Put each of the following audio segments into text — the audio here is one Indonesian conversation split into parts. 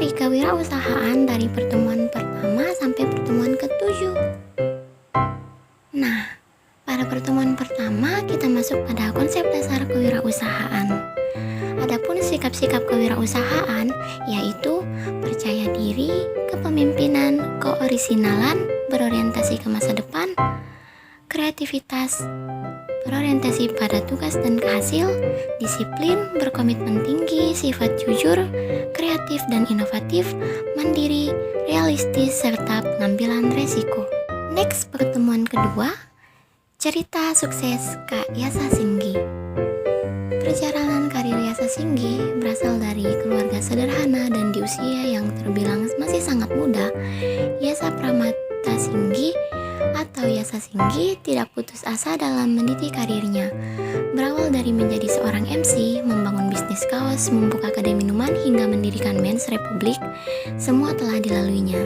Materi kewirausahaan dari pertemuan pertama sampai pertemuan ke-7. Nah, pada pertemuan pertama kita masuk pada konsep dasar kewirausahaan. Adapun sikap-sikap kewirausahaan yaitu percaya diri, kepemimpinan, keorisinalan, berorientasi ke masa depan, kreativitas, berorientasi pada tugas dan hasil, disiplin, berkomitmen tinggi, sifat jujur, kreatif dan inovatif, mandiri, realistis, serta pengambilan resiko. Next, pertemuan kedua, cerita sukses Kak Yasa Singgi. Perjalanan karir Yasa Singgi berasal dari keluarga sederhana dan di usia yang terbilang masih sangat muda. Yasa Pramata Singgi atau Yasa Singgi tidak putus asa dalam meniti karirnya. Berawal dari menjadi seorang MC, membangun bisnis kaos, membuka kedai minuman, hingga mendirikan Men's Republic, semua telah dilaluinya.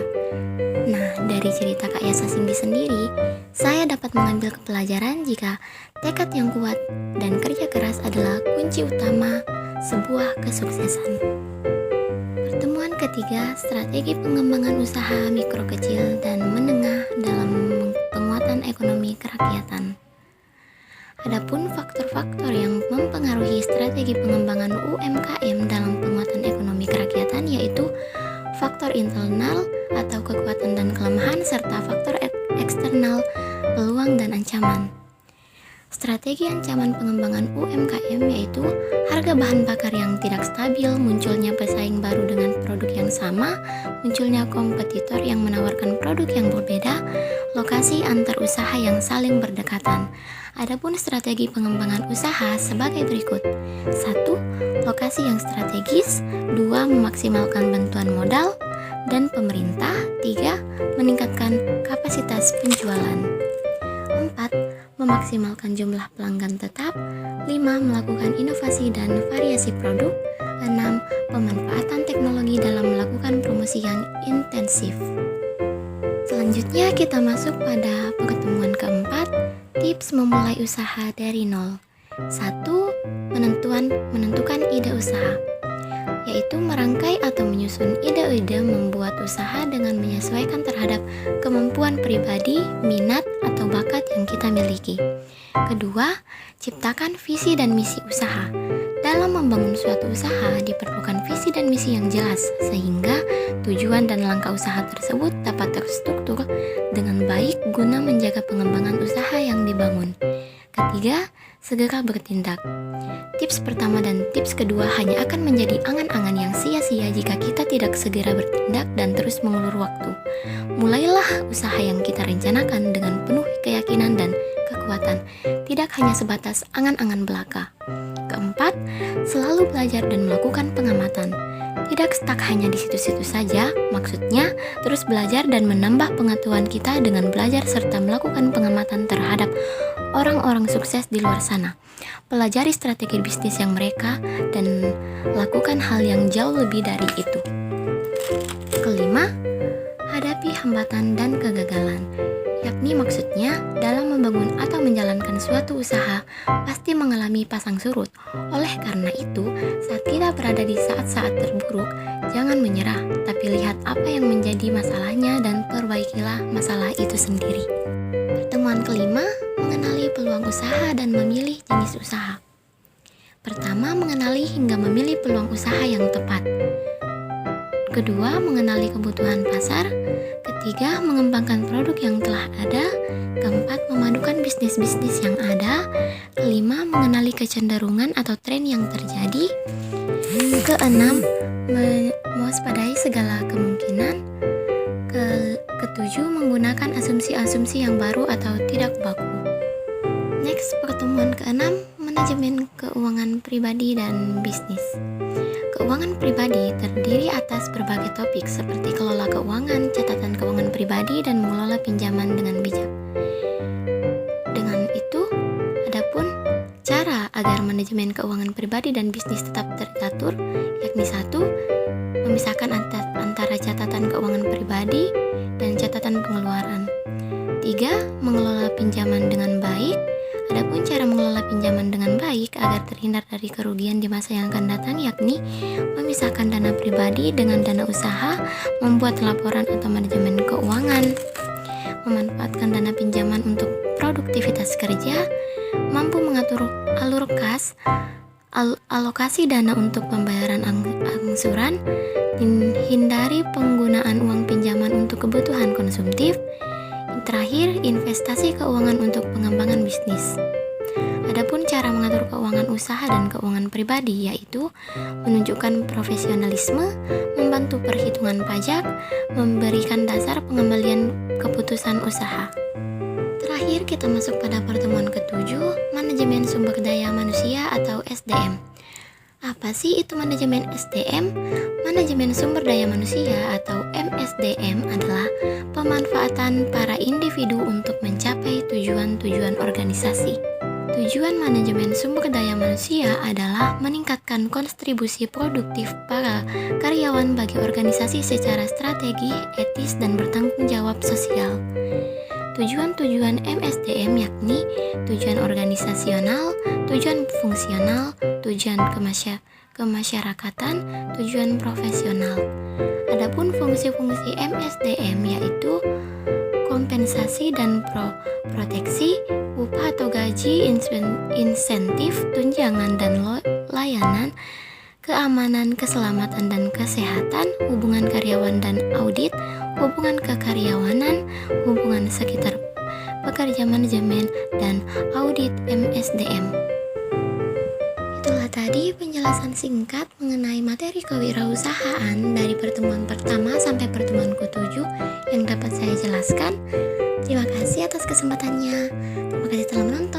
Nah, dari cerita Kak Yasa Singgi sendiri, saya dapat mengambil kepelajaran jika tekad yang kuat dan kerja keras adalah kunci utama sebuah kesuksesan. Pertemuan ketiga, strategi pengembangan usaha mikro kecil dan menengah dalam penguatan ekonomi kerakyatan. Adapun faktor-faktor yang mempengaruhi strategi pengembangan UMKM dalam penguatan ekonomi kerakyatan yaitu faktor internal atau kekuatan dan kelemahan serta faktor eksternal, peluang dan ancaman. Strategi ancaman pengembangan UMKM yaitu harga bahan bakar yang tidak stabil, munculnya pesaing baru dengan produk yang sama, munculnya kompetitor yang menawarkan produk yang berbeda, lokasi antar usaha yang saling berdekatan. Adapun strategi pengembangan usaha sebagai berikut. 1. Lokasi yang strategis. 2. Memaksimalkan bantuan modal dan pemerintah. 3. Meningkatkan kapasitas penjualan. 4. Memaksimalkan jumlah pelanggan tetap. 5. Melakukan inovasi dan variasi produk. 6. Pemanfaatan teknologi dalam melakukan promosi yang intensif. Selanjutnya kita masuk pada pertemuan keempat, tips memulai usaha dari nol. 1. Menentukan ide usaha, yaitu merangkai atau menyusun ide-ide membuat usaha dengan menyesuaikan terhadap kemampuan pribadi, minat, atau bakat yang kita miliki. Kedua, ciptakan visi dan misi usaha. Dalam membangun suatu usaha diperlukan visi dan misi yang jelas sehingga tujuan dan langkah usaha tersebut dapat terstruktur dengan baik guna menjaga pengembangan usaha yang dibangun. Ketiga, segera bertindak. Tips pertama dan tips kedua hanya akan menjadi angan-angan yang sia-sia jika kita tidak segera bertindak dan terus mengulur waktu. Mulailah usaha yang kita rencanakan dengan penuh keyakinan dan kekuatan, tidak hanya sebatas angan-angan belaka. Keempat, selalu belajar dan melakukan pengamatan. Tidak stuck hanya di situ-situ saja, maksudnya terus belajar dan menambah pengetahuan kita dengan belajar serta melakukan pengamatan terhadap orang-orang sukses di luar sana. Pelajari strategi bisnis yang mereka dan lakukan hal yang jauh lebih dari itu. Kelima, hadapi hambatan dan kegagalan. Yakni maksudnya dalam membangun atau menjalankan suatu usaha pasti mengalami pasang surut. Oleh karena itu, saat kita berada di saat-saat terburuk, jangan menyerah, tapi lihat apa yang menjadi masalahnya dan perbaikilah masalah itu sendiri. Pertemuan kelima, mengenali peluang usaha dan memilih jenis usaha. Pertama, mengenali hingga memilih peluang usaha yang tepat. Kedua, mengenali kebutuhan pasar. Ketiga, mengembangkan produk yang telah ada. Keempat, memadukan bisnis-bisnis yang ada. Kelima, mengenali kecenderungan atau tren yang terjadi. Keenam, mewaspadai segala kemungkinan. Ketujuh, menggunakan asumsi-asumsi yang baru atau tidak baku. Next, pertemuan keenam, manajemen keuangan pribadi dan bisnis. Keuangan pribadi terdiri atas berbagai topik seperti kelola keuangan, catatan keuangan pribadi, dan mengelola pinjaman dengan bijak. Dengan itu, adapun cara agar manajemen keuangan pribadi dan bisnis tetap teratur, yakni 1. Memisahkan antara catatan keuangan pribadi dan catatan pengeluaran. 3. Mengelola pinjaman dengan baik. Adapun cara mengelola pinjaman dengan baik agar terhindar terhindar dari kerugian di masa yang akan datang, yakni memisahkan dana pribadi dengan dana usaha, membuat laporan atau manajemen keuangan, memanfaatkan dana pinjaman untuk produktivitas kerja, mampu mengatur alur kas, alokasi dana untuk pembayaran angsuran, hindari penggunaan uang pinjaman untuk kebutuhan konsumtif. Terakhir, investasi keuangan untuk pengembangan bisnis. Adapun cara mengatur keuangan usaha dan keuangan pribadi yaitu menunjukkan profesionalisme, membantu perhitungan pajak, memberikan dasar pengembalian keputusan usaha. Terakhir, kita masuk pada pertemuan ke-7, manajemen sumber daya manusia atau SDM. Apa sih itu manajemen SDM? Manajemen sumber daya manusia atau MSDM adalah pemanfaatan para individu untuk mencapai tujuan-tujuan organisasi. Tujuan manajemen sumber daya manusia adalah meningkatkan kontribusi produktif para karyawan bagi organisasi secara strategi, etis, dan bertanggung jawab sosial. Tujuan-tujuan MSDM yakni tujuan organisasional, tujuan fungsional, tujuan kemasyarakatan, tujuan profesional. Adapun fungsi-fungsi MSDM yaitu kompensasi dan proteksi, upah atau gaji, insentif, tunjangan dan layanan, keamanan, keselamatan dan kesehatan, hubungan karyawan dan audit, hubungan kekaryawanan, hubungan sekitar pekerja manajemen, dan audit MSDM. Itulah tadi penjelasan singkat mengenai materi kewirausahaan dari pertemuan pertama sampai pertemuan ke-7 yang dapat saya jelaskan. Terima kasih atas kesempatannya. Terima kasih telah menonton.